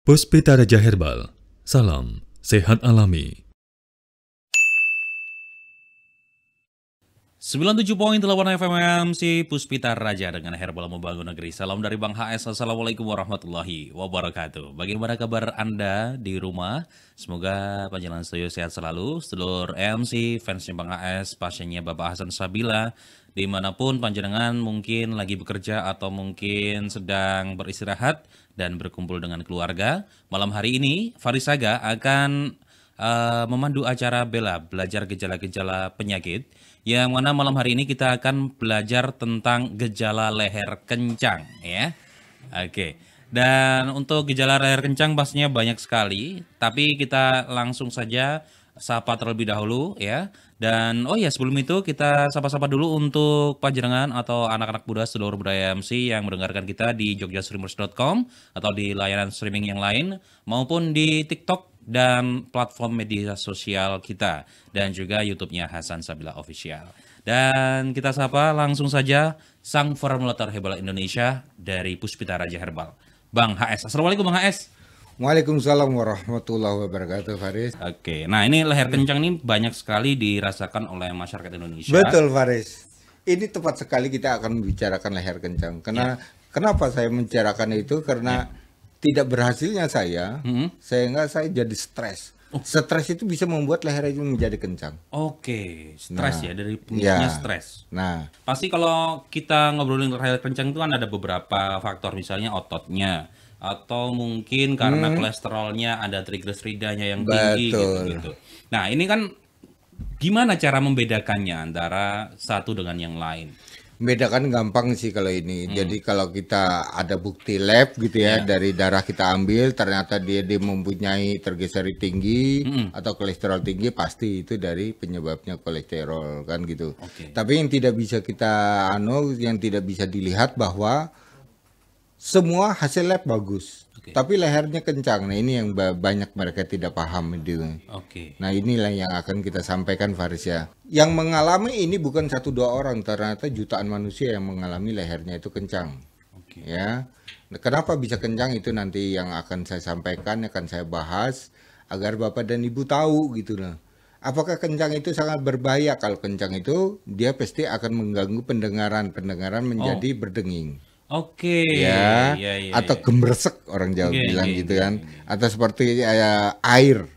Puspita Raja Herbal, salam sehat alami. 97.8 FM si Puspita Raja dengan Herbal Membangun Negeri. Salam dari Bang HS. Assalamualaikum warahmatullahi wabarakatuh. Bagaimana kabar Anda di rumah? Semoga panjenengan setuju sehat selalu. Sedulur MC, fansnya Bang HS, pasiennya Bapak Hasan Sabila, dimanapun panjenengan mungkin lagi bekerja atau mungkin sedang beristirahat dan berkumpul dengan keluarga. Malam hari ini Faris Saga akan memandu acara Bella belajar gejala-gejala penyakit, yang mana malam hari ini kita akan belajar tentang gejala leher kencang ya. Oke. Dan untuk gejala leher kencang pastinya banyak sekali, tapi kita langsung saja sapa terlebih dahulu ya. Dan oh ya, sebelum itu kita sapa-sapa dulu untuk panjenengan atau anak-anak muda seluruh budaya MC yang mendengarkan kita di jogjastreamers.com atau di layanan streaming yang lain maupun di TikTok dan platform media sosial kita dan juga YouTube-nya Hasan Sabila Official. Dan kita sapa langsung saja sang formulator herbal Indonesia dari Puspita Raja Herbal, Bang HS. Assalamualaikum Bang HS. Waalaikumsalam warahmatullahi wabarakatuh, Faris. Oke, nah ini leher kencang ini banyak sekali dirasakan oleh masyarakat Indonesia. Betul, Faris. Ini tepat sekali kita akan membicarakan leher kencang. Kenapa saya membicarakan itu? Karena tidak berhasilnya saya, sehingga saya jadi stres. Stres itu bisa membuat leher itu menjadi kencang. Oke, stres ya, dari pemicunya stres. Nah, pasti kalau kita ngobrolin leher kencang itu kan ada beberapa faktor, misalnya ototnya, atau mungkin karena kolesterolnya, ada triglyceridanya yang tinggi gitu. Nah, ini kan gimana cara membedakannya antara satu dengan yang lain? Membedakan gampang sih kalau ini. Jadi kalau kita ada bukti lab gitu ya, dari darah kita ambil, ternyata dia mempunyai triglyceride tinggi atau kolesterol tinggi, pasti itu dari penyebabnya kolesterol kan gitu. Tapi yang tidak bisa kita yang tidak bisa dilihat bahwa semua hasil lab bagus, tapi lehernya kencang. Nah ini yang banyak mereka tidak paham itu. Nah inilah yang akan kita sampaikan, Faris ya. Yang mengalami ini bukan 1-2 orang, ternyata jutaan manusia yang mengalami lehernya itu kencang. Ya, nah, kenapa bisa kencang itu nanti yang akan saya sampaikan, akan saya bahas agar Bapak dan Ibu tahu gitu lah. Apakah kencang itu sangat berbahaya? Kalau kencang itu dia pasti akan mengganggu pendengaran menjadi berdenging. Ya, atau gembresek orang Jawa bilang gitu kan, atau seperti air,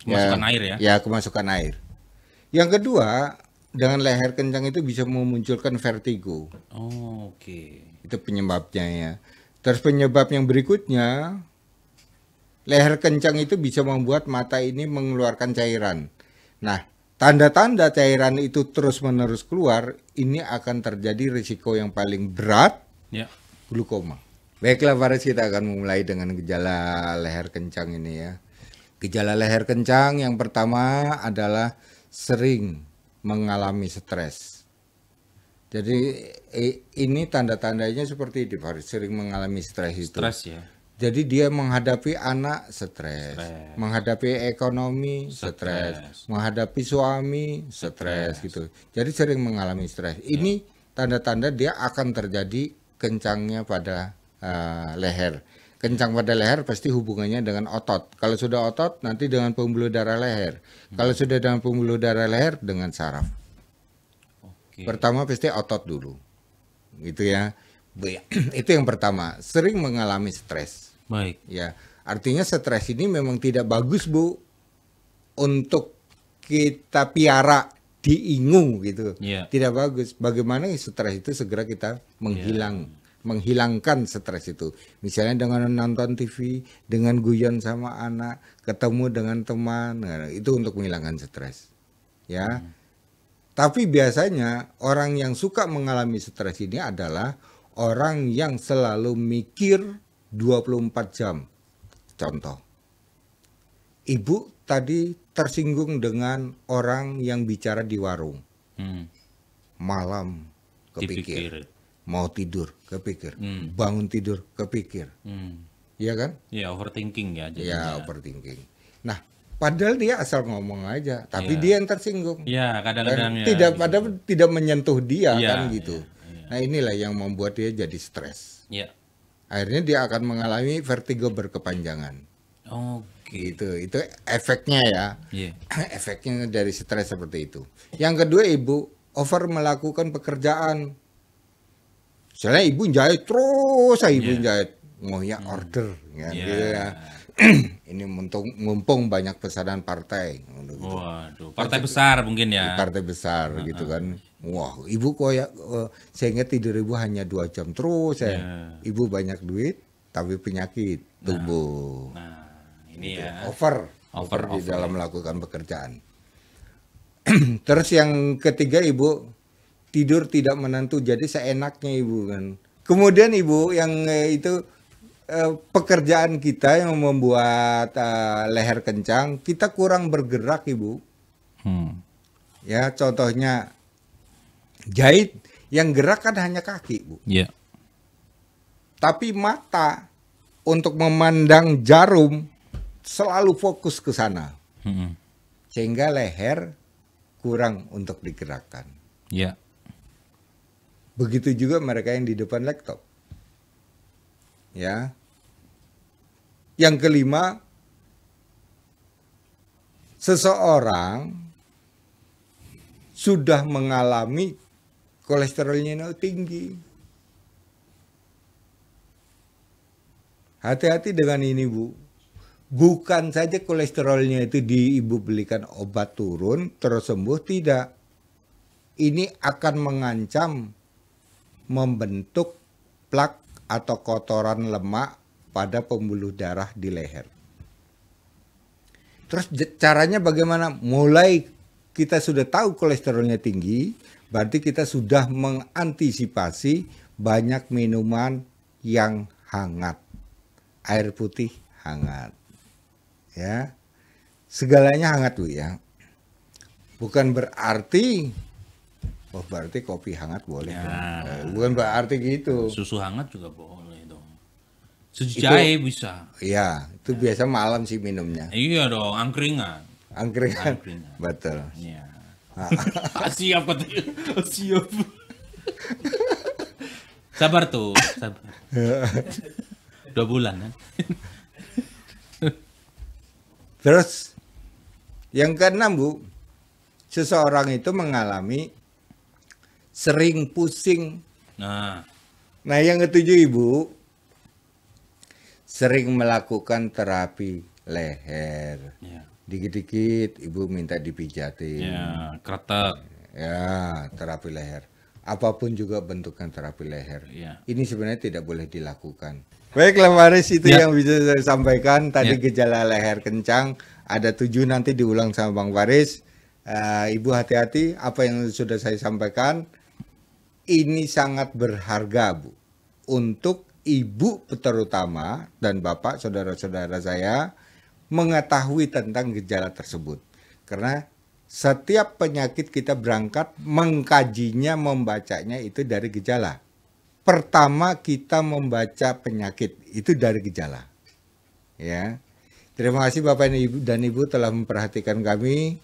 kemasukan air ya. Ya, kemasukan air. Yang kedua, dengan leher kencang itu bisa memunculkan vertigo. Itu penyebabnya ya. Terus penyebab yang berikutnya, leher kencang itu bisa membuat mata ini mengeluarkan cairan. Nah, tanda-tanda cairan itu terus-menerus keluar, ini akan terjadi risiko yang paling berat, glukoma. Baiklah Faris, kita akan memulai dengan gejala leher kencang ini ya. Gejala leher kencang yang pertama adalah sering mengalami stres. Jadi ini tanda-tandanya seperti itu Faris, sering mengalami stres itu. Stres ya. Jadi dia menghadapi anak stres, menghadapi ekonomi stres, menghadapi suami stres gitu. Jadi sering mengalami stres. Ini tanda-tanda dia akan terjadi kencangnya pada leher. Kencang pada leher pasti hubungannya dengan otot. Kalau sudah otot nanti dengan pembuluh darah leher. Kalau sudah dengan pembuluh darah leher dengan saraf. Pertama pasti otot dulu, gitu ya. Itu yang pertama. Sering mengalami stres. Baik. Ya, artinya stres ini memang tidak bagus Bu untuk kita piara diingung gitu. Tidak bagus. Bagaimana stres itu segera kita menghilangkan stres itu. Misalnya dengan nonton TV, dengan guyon sama anak, ketemu dengan teman, nah, itu untuk menghilangkan stres. Ya. Tapi biasanya orang yang suka mengalami stres ini adalah orang yang selalu mikir 24 jam. Contoh, Ibu tadi tersinggung dengan orang yang bicara di warung. Malam kepikir, mau tidur kepikir, bangun tidur kepikir. Iya kan? Ya, overthinking ya jadinya. Ya, overthinking. Nah, padahal dia asal ngomong aja, tapi dia yang tersinggung. Ya, kadang-kadang tidak menyentuh dia kan gitu. Nah, inilah yang membuat dia jadi stres. akhirnya dia akan mengalami vertigo berkepanjangan. Oke. Itu efeknya ya. Iya. Efeknya dari stres seperti itu. Yang kedua, ibu over melakukan pekerjaan. Misalnya ibu jahit terus, ibu jahit, ya order, ya, gitu ya. Ini mumpung banyak pesanan partai. Gitu. Waduh, partai besar mungkin ya. Partai besar gitu kan. Wah, ibu kok ya, saya ingat tidur ibu hanya 2 jam terus ya. Ibu banyak duit, tapi penyakit tubuh. Nah, ini Gitu. ya. Over di dalam melakukan pekerjaan. Terus yang ketiga, ibu tidur tidak menentu, jadi seenaknya ibu kan. Kemudian ibu yang itu pekerjaan kita yang membuat leher kencang, kita kurang bergerak ibu. Ya, contohnya jahit, yang gerak kan hanya kaki bu. Iya. Tapi mata untuk memandang jarum selalu fokus ke sana, sehingga leher kurang untuk digerakkan. Iya. Begitu juga mereka yang di depan laptop. Ya. Yang kelima, seseorang sudah mengalami kolesterolnya tinggi. Hati-hati dengan ini bu. Bukan saja kolesterolnya itu ibu belikan obat turun terus sembuh, tidak. Ini akan mengancam membentuk plak atau kotoran lemak pada pembuluh darah di leher. Terus caranya bagaimana? Mulai kita sudah tahu kolesterolnya tinggi, berarti kita sudah mengantisipasi banyak minuman yang hangat. Air putih hangat. Ya. Segalanya hangat Bu ya. Bukan berarti berarti kopi hangat boleh. Ya. Bukan berarti gitu. Susu hangat juga boleh dong. Susu jahe bisa. Iya, itu biasa malam sih minumnya. Iya dong, angkringan. Angkringan. Betul. Iya. Siap katanya. Siap. Sabar tuh, sabar. 2 bulan kan. Terus yang keenam Bu, seseorang itu mengalami sering pusing. Nah yang ketujuh Ibu, sering melakukan terapi leher. Ya. Dikit-dikit Ibu minta dipijatin. Ya, kretek. Ya, terapi leher. Apapun juga bentuknya terapi leher. Ya. Ini sebenarnya tidak boleh dilakukan. Baiklah Faris, itu yang bisa saya sampaikan. Tadi gejala leher kencang, ada 7, nanti diulang sama Bang Faris. Ibu hati-hati, apa yang sudah saya sampaikan ini sangat berharga Bu, untuk ibu terutama dan bapak, saudara-saudara saya mengetahui tentang gejala tersebut. Karena setiap penyakit kita berangkat mengkajinya, membacanya itu dari gejala. Pertama kita membaca penyakit itu dari gejala. Ya. Terima kasih Bapak dan Ibu telah memperhatikan kami.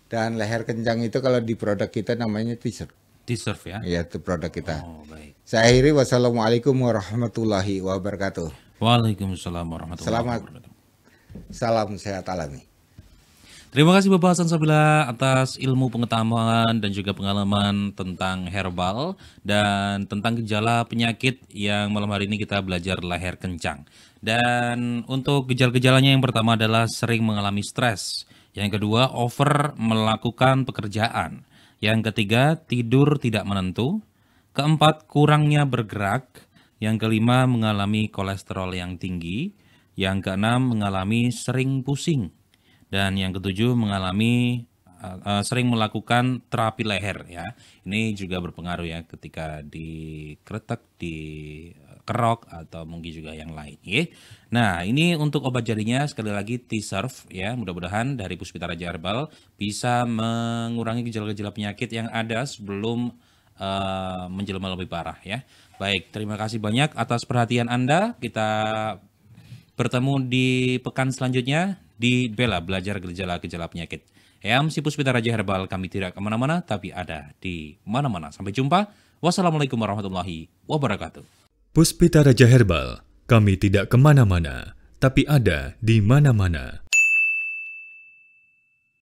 Dan leher kencang itu kalau di produk kita namanya T-Serve. T-Serve ya? Iya, itu produk kita. Oh, baik. Saya akhiri, wassalamualaikum warahmatullahi wabarakatuh. Waalaikumsalam warahmatullahi wabarakatuh. Salam sehat alami. Terima kasih Bapak Hasan Sabila atas ilmu pengetahuan dan juga pengalaman tentang herbal dan tentang gejala penyakit yang malam hari ini kita belajar leher kencang. Dan untuk gejala-gejalanya yang pertama adalah sering mengalami stres. Yang kedua, over melakukan pekerjaan. Yang ketiga, tidur tidak menentu. Keempat, kurangnya bergerak. Yang kelima, mengalami kolesterol yang tinggi. Yang keenam, mengalami sering pusing. Dan yang ketujuh, mengalami sering melakukan terapi leher ya. Ini juga berpengaruh ya ketika dikretek, dikerok atau mungkin juga yang lain ya. Nah, ini untuk obat jadinya sekali lagi T-Serve ya. Mudah-mudahan dari Puspita Raja Herbal bisa mengurangi gejala-gejala penyakit yang ada sebelum menjelma lebih parah ya. Baik, terima kasih banyak atas perhatian Anda. Kita bertemu di pekan selanjutnya di Bella Belajar Gejala-Gejala Penyakit. MC Puspita Raja Herbal, kami tidak kemana-mana, tapi ada di mana-mana. Sampai jumpa. Wassalamualaikum warahmatullahi wabarakatuh. Puspita Raja Herbal, kami tidak kemana-mana, tapi ada di mana-mana.